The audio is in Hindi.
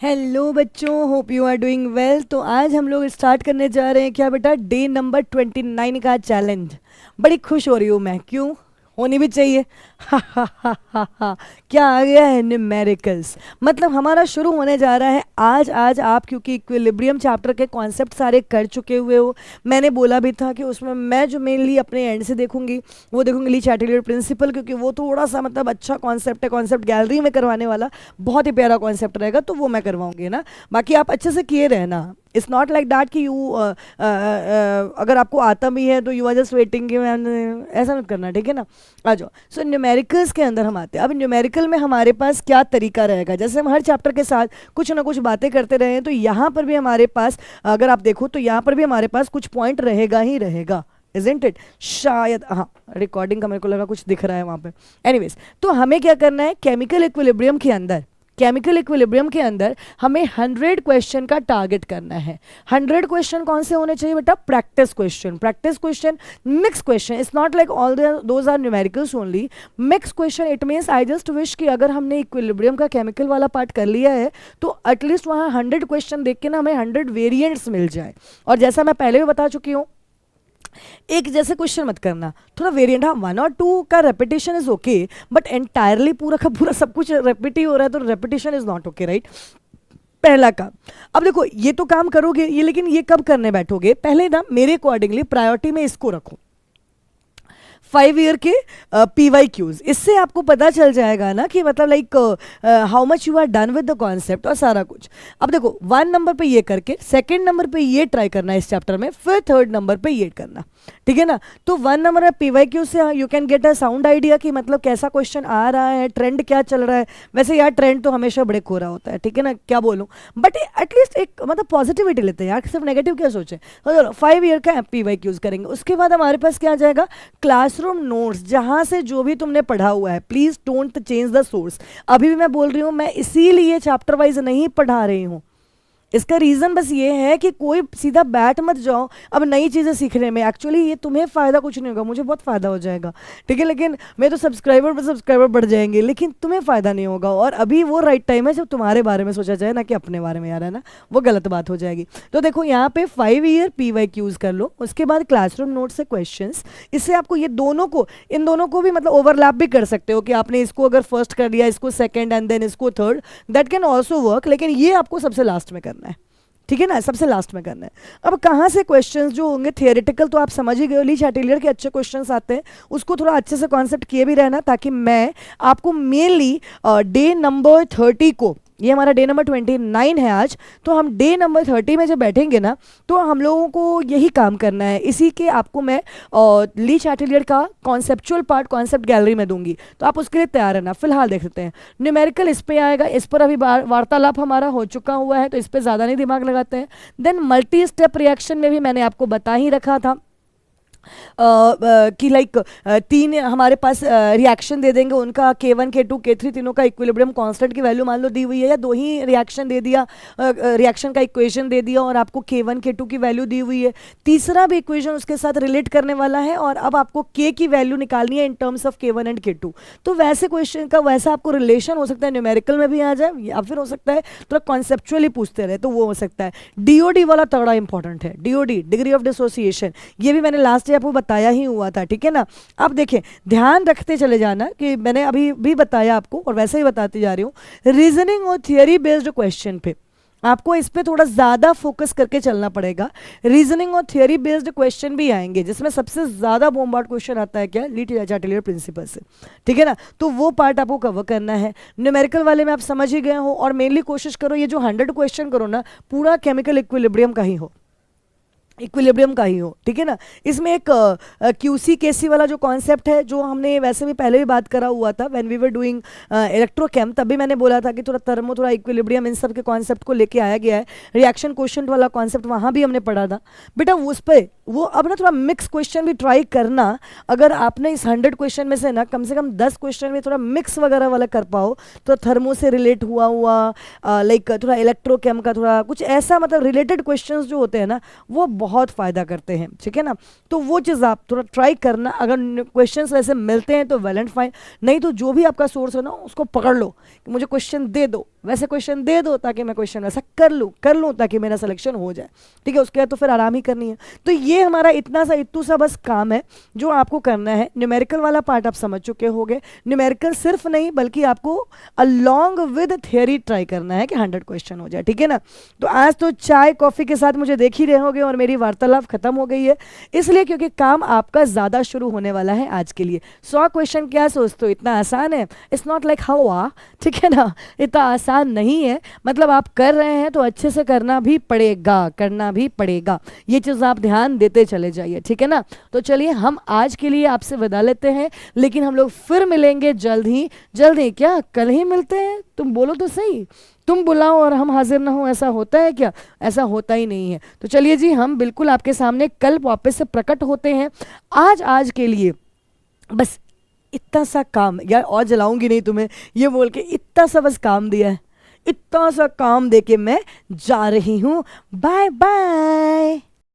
हेलो बच्चों, hope you are doing well. तो आज हम लोग स्टार्ट करने जा रहे हैं क्या बेटा, डे नंबर 29 का चैलेंज। बड़ी खुश हो रही हूँ मैं, क्यों? होनी भी चाहिए। हा हा हा हा हा। क्या आ गया है? न्यूमेरिकल्स। मतलब हमारा शुरू होने जा रहा है आज आप क्योंकि इक्विलिब्रियम चैप्टर के कॉन्सेप्ट सारे कर चुके हुए हो। मैंने बोला भी था कि उसमें मैं जो मेनली अपने एंड से देखूंगी वो देखूंगी ली चैटेलियर प्रिंसिपल, क्योंकि वो थोड़ा सा मतलब अच्छा कॉन्सेप्ट है, कॉन्सेप्ट गैलरी में करवाने वाला बहुत ही प्यारा कॉन्सेप्ट रहेगा, तो वो मैं करवाऊंगी ना। बाकी आप अच्छे से किए रहना। इट्स नॉट लाइक दैट कि यू अगर आपको आता भी है तो यू आर जस्ट वेटिंग, ऐसा मत करना, ठीक है ना। आ जाओ। सो न्यूमेरिकल्स के अंदर हम आते हैं। अब न्यूमेरिकल में हमारे पास क्या तरीका रहेगा, जैसे हम हर चैप्टर के साथ कुछ ना कुछ बातें करते रहे हैं, तो यहाँ पर भी हमारे पास, अगर आप देखो तो यहाँ पर भी हमारे पास कुछ पॉइंट रहेगा ही रहेगा, इजंट इट? शायद, हाँ, रिकॉर्डिंग का मेरे को लगा कुछ दिख रहा है वहाँ पे। एनीवेज, तो हमें क्या करना है, केमिकल इक्विलिब्रियम के अंदर हमें 100 क्वेश्चन का टारगेट करना है। 100 क्वेश्चन कौन से होने चाहिए बेटा? Practice question, mix question. It's not like all those are numericals only. Mix question it means I just wish कि अगर हमने इक्विलिब्रियम का केमिकल वाला पार्ट कर लिया है तो एटलीस्ट वहाँ 100 क्वेश्चन देख के ना हमें 100 वेरियंट्स मिल जाए। और जैसा मैं पहले भी बता चुकी हूँ, एक जैसे क्वेश्चन मत करना, थोड़ा वेरिएंट। हाँ, 1 और 2 का repetition is okay, but entirely पूरा का पूरा सब कुछ रेपिट ही हो रहा है तो repetition is not okay, right? पहला काम। अब देखो, ये तो काम करोगे ये, लेकिन ये कब करने बैठोगे? पहले ना मेरे अकॉर्डिंगली प्रायोरिटी में इसको रखो, 5 ईयर के PYQs। इससे आपको पता चल जाएगा ना कि मतलब like how much you are done with the concept और सारा कुछ। अब देखो, 1 नंबर पे ये करके, सेकंड नंबर पे ये ट्राई करना है इस चैप्टर में, फिर थर्ड नंबर पे ये करना, ठीक है ना। तो 1 नंबर में PYQ से you can get a sound idea कि मतलब कैसा क्वेश्चन आ रहा है, ट्रेंड क्या चल रहा है। वैसे यार ट्रेंड तो हमेशा बड़े खो रहा होता है, ठीक है ना, क्या बोलूँ, बट एटलीस्ट एक मतलब पॉजिटिविटी लेते हैं यार, सिर्फ नेगेटिव क्या सोचे। तो चलो 5 ईयर का PYQs करेंगे। उसके बाद हमारे पास क्या आ जाएगा? क्लासरूम नोट्स, जहां से जो भी तुमने पढ़ा हुआ है, please don't change the source. अभी भी मैं बोल रही हूँ, मैं इसीलिए चैप्टर वाइज नहीं पढ़ा रही हूँ। इसका रीज़न बस ये है कि कोई सीधा बैठ मत जाओ अब नई चीज़ें सीखने में। एक्चुअली ये तुम्हें फ़ायदा कुछ नहीं होगा, मुझे बहुत फ़ायदा हो जाएगा, ठीक है, लेकिन मैं तो सब्सक्राइबर पर सब्सक्राइबर बढ़ जाएंगे, लेकिन तुम्हें फ़ायदा नहीं होगा। और अभी वो राइट टाइम है जब तुम्हारे बारे में सोचा जाए, ना कि अपने बारे में, यार, है ना, वो गलत बात हो जाएगी। तो देखो, यहाँ पे 5 ईयर PYQs कर लो, उसके बाद क्लासरूम नोट से क्वेश्चन। इससे आपको ये दोनों को, इन दोनों को भी मतलब ओवरलैप भी कर सकते हो कि आपने इसको अगर फर्स्ट कर लिया, इसको सेकेंड एंड देन इसको third, that can also work, लेकिन ये आपको सबसे लास्ट में करना है, ठीक है ना, सबसे लास्ट में करना है। अब कहाँ से क्वेश्चंस जो होंगे थियोरेटिकल तो आप समझ ही गए, ली चैटेलियर के अच्छे क्वेश्चंस आते हैं, उसको थोड़ा अच्छे से कॉन्सेप्ट किए भी रहना, ताकि मैं आपको मेनली डे नंबर 30 को, ये हमारा डे नंबर 29 है आज, तो हम डे नंबर 30 में जब बैठेंगे ना, तो हम लोगों को यही काम करना है। इसी के आपको मैं ली चैटेलियर का कॉन्सेप्चुअल पार्ट कॉन्सेप्ट गैलरी में दूंगी, तो आप उसके लिए तैयार रहना। फिलहाल देख सकते हैं न्यूमेरिकल, इस पे आएगा, इस पर अभी वार्तालाप हमारा हो चुका हुआ है, तो इस पर ज़्यादा नहीं दिमाग लगाते हैं। देन मल्टी स्टेप रिएक्शन में भी मैंने आपको बता ही रखा था कि लाइक 3 हमारे पास रिएक्शन दे देंगे, उनका K1 K2 K3 तीनों का इक्विलिब्रियम कांस्टेंट की वैल्यू मान लो दी हुई है, या 2 ही रिएक्शन दे दिया, रिएक्शन का इक्वेशन दे दिया और आपको K1 K2 की वैल्यू दी हुई है, तीसरा भी इक्वेशन उसके साथ रिलेट करने वाला है, और अब आपको K की वैल्यू निकालनी है in terms of K1 and K2। तो वैसे क्वेश्चन का वैसा आपको रिलेशन हो सकता है न्यूमेरिकल में भी आ जाए, या फिर हो सकता है थोड़ा कॉन्सेप्चुअली पूछते रहे, तो वो हो सकता है। DOD वाला थोड़ा इंपॉर्टेंट है, DOD, डिग्री ऑफ डिसोसिएशन, ये भी मैंने लास्ट डे आपको बताया ही हुआ था, ठीक है ना। आप देखें, ध्यान रखते चले जाना कि मैंने अभी भी बताया आपको और वैसे ही बताती जा रही हूँ। रीजनिंग और थियरी बेस्ड क्वेश्चन पे आपको इस पे थोड़ा ज़्यादा फोकस करके चलना पड़ेगा। रीजनिंग और थियरी बेस्ड क्वेश्चन भी आएंगे, जिसमें सबसे ज़्यादा बॉम्बार्ड क्वेश्चन आता है क्या? ली चैटेलियर प्रिंसिपल से, ठीक है ना, तो वो पार्ट आपको कवर करना है। न्यूमेरिकल वाले में आप समझ ही गए हो, और मेनली कोशिश करो ये जो 100 क्वेश्चन करो ना, पूरा केमिकल इक्विलिब्रियम का ही हो, ठीक है ना। इसमें एक QC KC वाला जो कॉन्सेप्ट है, जो हमने वैसे भी पहले भी बात करा हुआ था व्हेन वी वर डूइंग इलेक्ट्रोकेम, तभी मैंने बोला था कि थोड़ा थर्मो, थोड़ा इक्विलिब्रियम, इन सब के कॉन्सेप्ट को लेके आया गया है। रिएक्शन क्वेश्चन वाला कॉन्सेप्ट वहाँ भी हमने पढ़ा था बेटा, वो अब ना थोड़ा मिक्स क्वेश्चन भी ट्राई करना। अगर आपने इस 100 क्वेश्चन में से ना कम से कम 10 क्वेश्चन में थोड़ा मिक्स वगैरह वाला कर पाओ, तो थर्मो से रिलेट हुआ हुआ लाइक थोड़ा इलेक्ट्रोकेम का थोड़ा कुछ ऐसा मतलब रिलेटेड क्वेश्चंस जो होते हैं ना वो बहुत फ़ायदा करते हैं, ठीक है ना। तो वो चीज़ आप थोड़ा ट्राई करना। अगर क्वेश्चंस वैसे मिलते हैं तो वेल एंड फाइन, नहीं तो जो भी आपका सोर्स है ना उसको पकड़ लो कि मुझे क्वेश्चन दे दो, वैसे क्वेश्चन दे दो ताकि मैं क्वेश्चन वैसा कर लूँ ताकि मेरा सिलेक्शन हो जाए, ठीक है। उसके बाद तो फिर आराम ही करनी है। तो ये हमारा इतना सा इतू सा बस काम है जो आपको करना है। न्यूमेरिकल वाला पार्ट आप समझ चुके होगे। न्यूमेरिकल सिर्फ नहीं बल्कि आपको अलॉन्ग विद थियोरी ट्राई करना है कि 100 क्वेश्चन हो जाए, ठीक है ना। तो आज तो चाय कॉफ़ी के साथ मुझे देख ही रहे होगे और मेरी वार्तालाप खत्म हो गई है, इसलिए क्योंकि काम आपका ज़्यादा शुरू होने वाला है आज के लिए। 100 क्वेश्चन क्या सोचते हो इतना आसान है? इट्स नॉट लाइक हवा, ठीक है ना, इतना आसान नहीं है। मतलब आप कर रहे हैं तो अच्छे से करना भी पड़ेगा, ये चीज़ आप ध्यान देते चले जाइए, ठीक है ना। तो चलिए हम आज के लिए आपसे विदा लेते हैं, लेकिन हम लोग फिर मिलेंगे जल्द ही क्या कल ही मिलते हैं? तुम बोलो तो सही, तुम बुलाओ और हम हाजिर ना हो, ऐसा होता है क्या? ऐसा होता ही नहीं है। तो चलिए जी, हम बिल्कुल आपके सामने कल वापस से प्रकट होते हैं। आज के लिए बस इतना सा काम, यार और जलाऊंगी नहीं तुम्हें ये बोल के, इतना सा बस काम दिया है, इतना सा काम देके मैं जा रही हूँ। Bye bye.